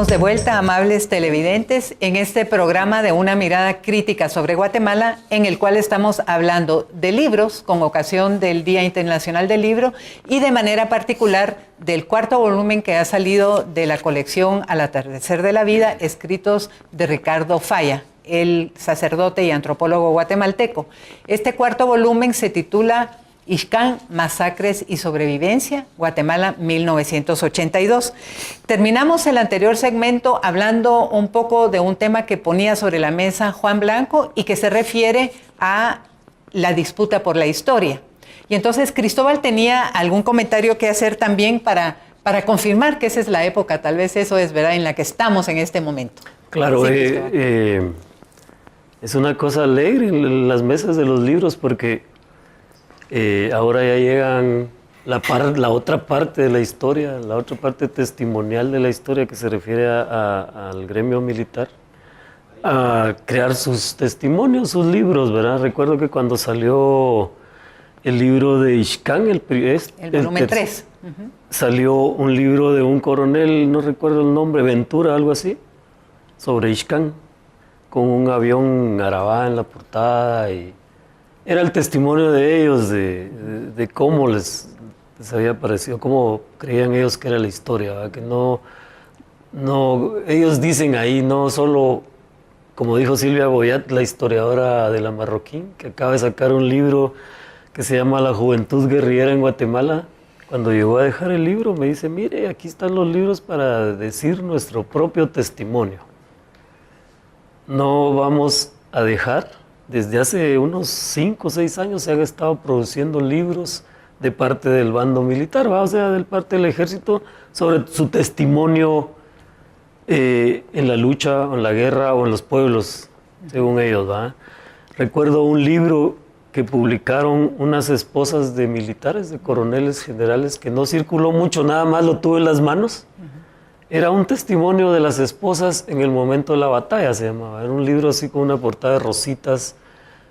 estamos de vuelta, amables televidentes, en este programa de Una Mirada Crítica sobre Guatemala, en el cual estamos hablando de libros con ocasión del Día Internacional del Libro y de manera particular del cuarto volumen que ha salido de la colección Al atardecer de la vida, escritos de Ricardo Falla, el sacerdote y antropólogo guatemalteco. Este cuarto volumen se titula Ixcán, Masacres y Sobrevivencia, Guatemala 1982. Terminamos el anterior segmento hablando un poco de un tema que ponía sobre la mesa Juan Blanco y que se refiere a la disputa por la historia. Y entonces Cristóbal tenía algún comentario que hacer también para confirmar que esa es la época, tal vez eso es verdad, en la que estamos en este momento. Claro, Sí, es una cosa alegre en las mesas de los libros porque ahora ya llegan la otra parte de la historia, la otra parte testimonial de la historia que se refiere al gremio militar, a crear sus testimonios, sus libros, ¿verdad? Recuerdo que cuando salió el libro de Ixcán, el volumen 3, salió un libro de un coronel, no recuerdo el nombre, Ventura, algo así, sobre Ixcán, con un avión Arabá en la portada y era el testimonio de ellos, de cómo les había parecido, cómo creían ellos que era la historia, ¿verdad? Que no, ellos dicen ahí, no solo, como dijo Silvia Boyat, la historiadora de la Marroquín, que acaba de sacar un libro que se llama La Juventud Guerrillera en Guatemala. Cuando llegó a dejar el libro me dice, mire, aquí están los libros para decir nuestro propio testimonio. No vamos a dejar. Desde hace unos 5 o 6 años se han estado produciendo libros de parte del bando militar, ¿va? O sea, de parte del ejército, sobre su testimonio en la lucha, o en la guerra o en los pueblos, según ellos, ¿va? Recuerdo un libro que publicaron unas esposas de militares, de coroneles generales, que no circuló mucho, nada más lo tuve en las manos. Era un testimonio de las esposas en el momento de la batalla, se llamaba. Era un libro así con una portada de rositas,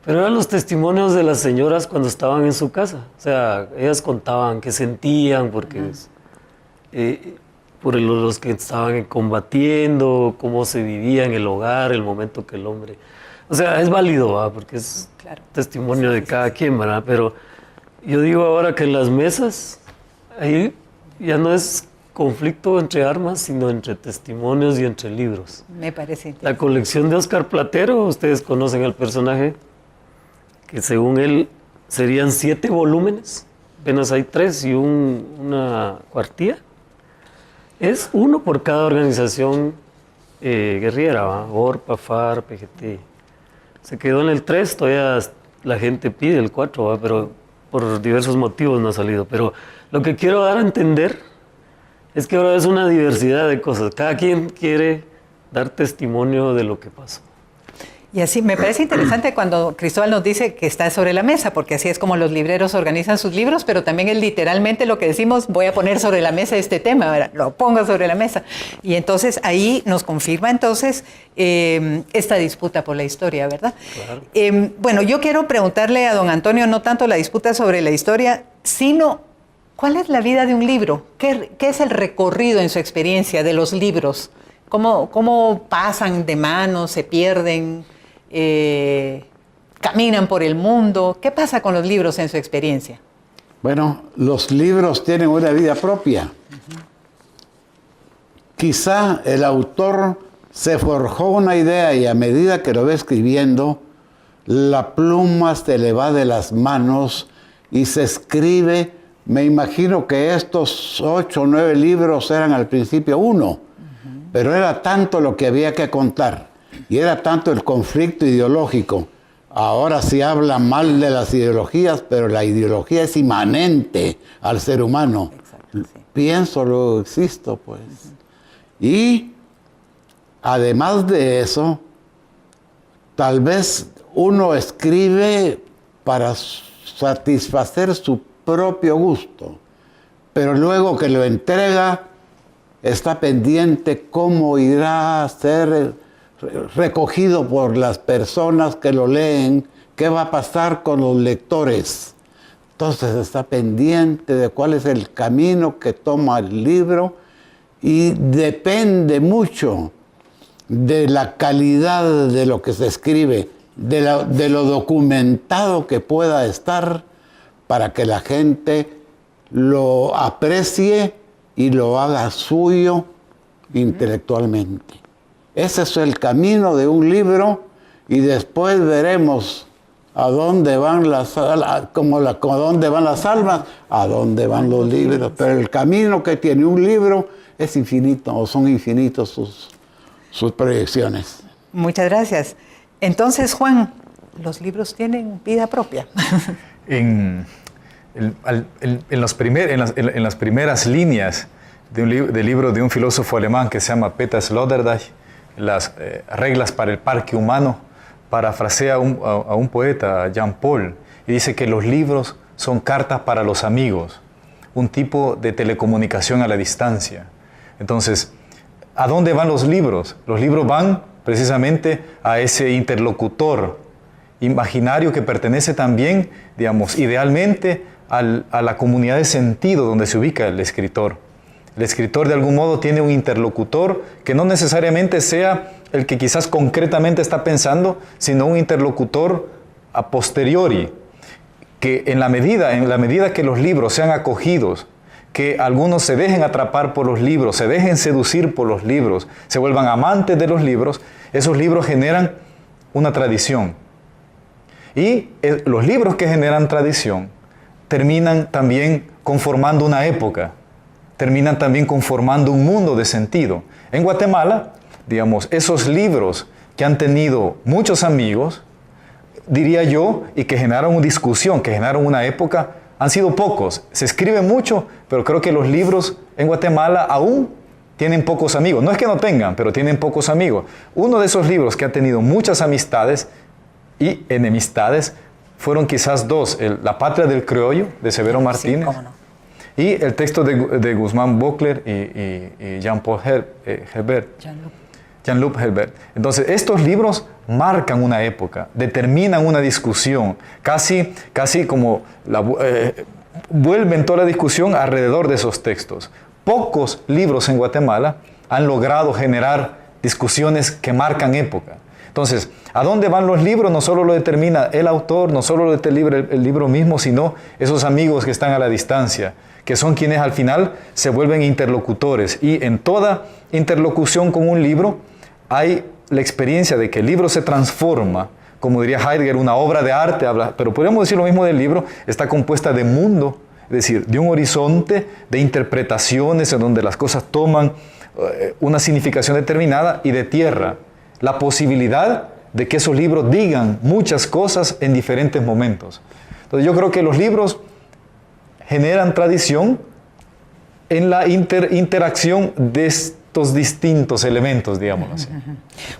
pero eran los testimonios de las señoras cuando estaban en su casa. O sea, ellas contaban qué sentían, porque por los que estaban combatiendo, cómo se vivía en el hogar, el momento que el hombre... O sea, es válido, ¿verdad? Porque es testimonio de cada quien, ¿verdad? Pero yo digo ahora que en las mesas, ahí ya no es conflicto entre armas, sino entre testimonios y entre libros. Me parece interesante. La colección de Óscar Platero, ustedes conocen al personaje, que según él serían 7 volúmenes, apenas hay 3 y una cuartilla. Es uno por cada organización guerrillera, ¿va? ORPA, FARC, PGT. Se quedó en el 3, todavía la gente pide el 4, ¿va? Pero por diversos motivos no ha salido. Pero lo que quiero dar a entender es que ahora es una diversidad de cosas. Cada quien quiere dar testimonio de lo que pasó. Y así me parece interesante cuando Cristóbal nos dice que está sobre la mesa, porque así es como los libreros organizan sus libros, pero también es literalmente lo que decimos, voy a poner sobre la mesa este tema, ¿verdad? Lo pongo sobre la mesa. Y entonces ahí nos confirma entonces esta disputa por la historia, ¿verdad? Claro. Bueno, yo quiero preguntarle a don Antonio no tanto la disputa sobre la historia, sino ¿cuál es la vida de un libro? ¿Qué es el recorrido en su experiencia de los libros? ¿Cómo pasan de manos, se pierden? Caminan por el mundo. ¿Qué pasa con los libros en su experiencia? Bueno, los libros tienen una vida propia. Quizá el autor se forjó una idea y a medida que lo va escribiendo, la pluma se le va de las manos y se escribe. Me imagino que estos 8 o 9 libros eran al principio 1, pero era tanto lo que había que contar. Y era tanto el conflicto ideológico. Ahora se habla mal de las ideologías, pero la ideología es inmanente al ser humano. Exacto, sí. Pienso, luego existo, pues. Y además de eso, tal vez uno escribe para satisfacer su propio gusto, pero luego que lo entrega, está pendiente cómo irá a ser recogido por las personas que lo leen, qué va a pasar con los lectores. Entonces está pendiente de cuál es el camino que toma el libro y depende mucho de la calidad de lo que se escribe, de lo documentado que pueda estar para que la gente lo aprecie y lo haga suyo intelectualmente. Ese es el camino de un libro y después veremos a dónde van las almas, a dónde van las almas, a dónde van los libros. Pero el camino que tiene un libro es infinito, o son infinitos sus proyecciones. Muchas gracias. Entonces, Juan, ¿los libros tienen vida propia? En las primeras líneas del libro de un filósofo alemán que se llama Peter Sloterdijk, las reglas para el parque humano, parafrasea a un poeta, Jean Paul, y dice que los libros son cartas para los amigos, un tipo de telecomunicación a la distancia. Entonces, ¿a dónde van los libros? Los libros van precisamente a ese interlocutor imaginario que pertenece también, digamos, idealmente a la comunidad de sentido donde se ubica el escritor. El escritor de algún modo tiene un interlocutor que no necesariamente sea el que quizás concretamente está pensando, sino un interlocutor a posteriori, que en la medida que los libros sean acogidos, que algunos se dejen atrapar por los libros, se dejen seducir por los libros, se vuelvan amantes de los libros, esos libros generan una tradición. Y los libros que generan tradición terminan también conformando una época, terminan también conformando un mundo de sentido. En Guatemala, digamos, esos libros que han tenido muchos amigos, diría yo, y que generaron una discusión, que generaron una época, han sido pocos. Se escribe mucho, pero creo que los libros en Guatemala aún tienen pocos amigos. No es que no tengan, pero tienen pocos amigos. Uno de esos libros que ha tenido muchas amistades y enemistades fueron quizás dos: La Patria del Criollo, de Severo Martínez, Sí, cómo no. y el texto de Guzmán Bockler y Jean-Paul Herbert. Jean-Luc Herbert. Entonces, estos libros marcan una época, determinan una discusión, casi como vuelven toda la discusión alrededor de esos textos. Pocos libros en Guatemala han logrado generar discusiones que marcan época. Entonces, ¿a dónde van los libros? No solo lo determina el autor, no solo lo determina el libro mismo, sino esos amigos que están a la distancia, que son quienes al final se vuelven interlocutores. Y en toda interlocución con un libro hay la experiencia de que el libro se transforma, como diría Heidegger, una obra de arte, pero podríamos decir lo mismo del libro, está compuesta de mundo, es decir, de un horizonte de interpretaciones en donde las cosas toman una significación determinada, y de tierra, la posibilidad de que esos libros digan muchas cosas en diferentes momentos. Entonces yo creo que los libros generan tradición en la interacción de estos distintos elementos, digámoslo así.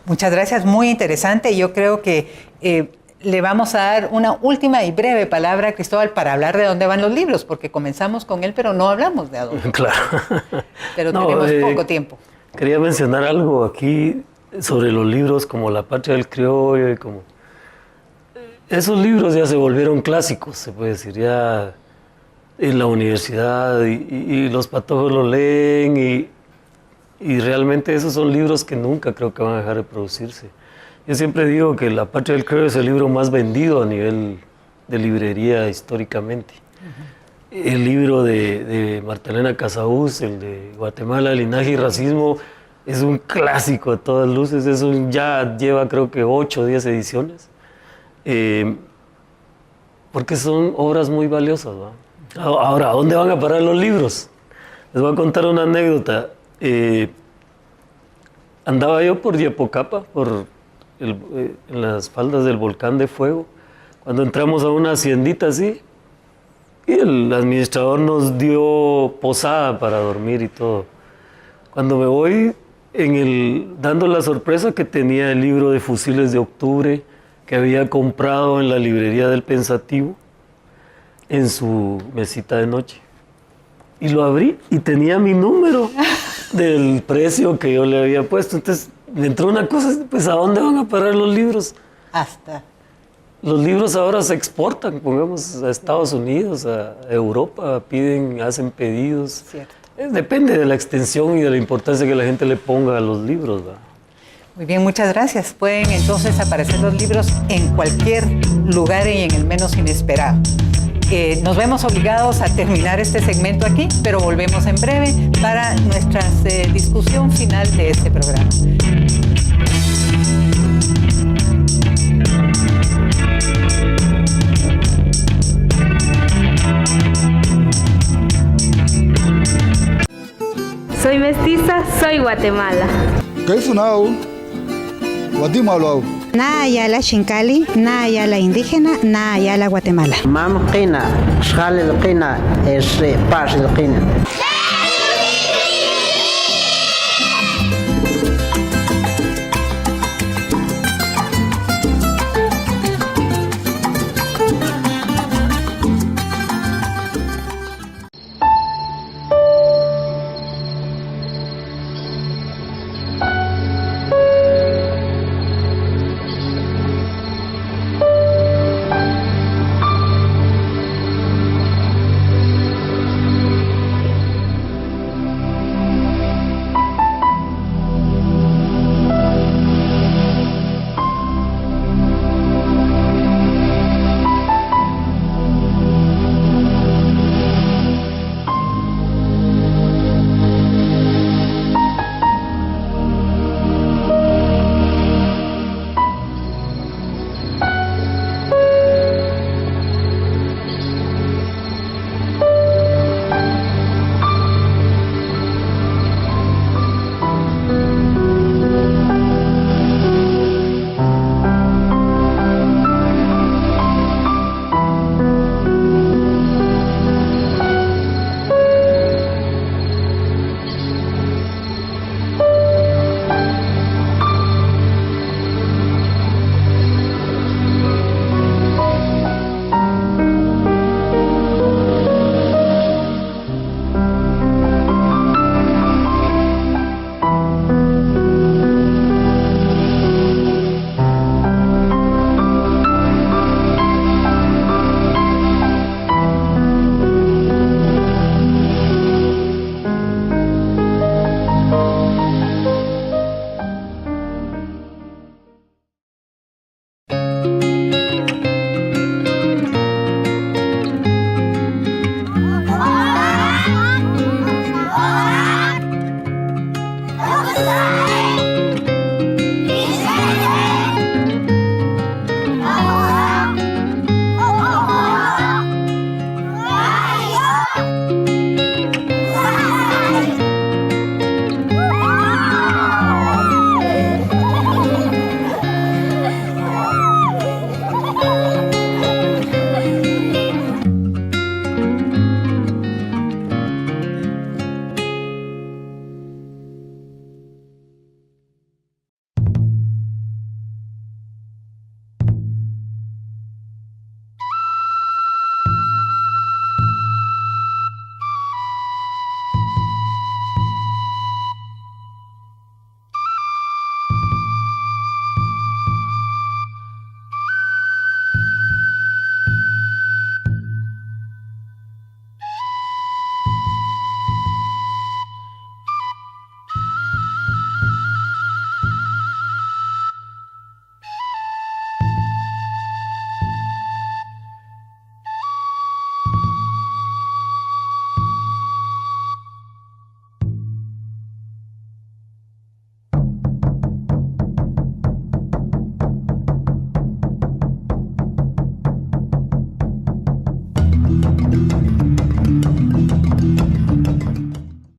Muchas gracias, muy interesante. Yo creo que le vamos a dar una última y breve palabra a Cristóbal para hablar de dónde van los libros, porque comenzamos con él, pero no hablamos de dónde. Claro. Pero tenemos poco tiempo. Quería mencionar algo aquí sobre los libros como La Patria del Criollo y como... Esos libros ya se volvieron clásicos, se puede decir, ya en la universidad y los patojos lo leen y realmente esos son libros que nunca creo que van a dejar de producirse. Yo siempre digo que La Patria del Criollo es el libro más vendido a nivel de librería históricamente. El libro de Marta Elena Casaús, el de Guatemala, Linaje y Racismo, es un clásico a todas luces. Eso ya lleva creo que 8 o 10 ediciones. Porque son obras muy valiosas, ¿no? Ahora, ¿a dónde van a parar los libros? Les voy a contar una anécdota. Andaba yo por Yepocapa, en las faldas del Volcán de Fuego, cuando entramos a una haciendita así, y el administrador nos dio posada para dormir y todo. Cuando me voy dando la sorpresa que tenía el libro de Fusiles de Octubre que había comprado en la librería del Pensativo en su mesita de noche. Y lo abrí y tenía mi número del precio que yo le había puesto. Entonces me entró una cosa, pues ¿a dónde van a parar los libros? Los libros ahora se exportan, pongamos, a Estados Unidos, a Europa, hacen pedidos. Cierto. Depende de la extensión y de la importancia que la gente le ponga a los libros, ¿verdad? Muy bien, muchas gracias. Pueden entonces aparecer los libros en cualquier lugar y en el menos inesperado. Nos vemos obligados a terminar este segmento aquí, pero volvemos en breve para nuestra discusión final de este programa. Soy mestiza, soy Guatemala. Kaifunao, Guatemala. Na Ayala Xincali, Na Ayala indígena, Na Ayala Guatemala. Mam Qina, Xhal el Qina, es Paz el Qina.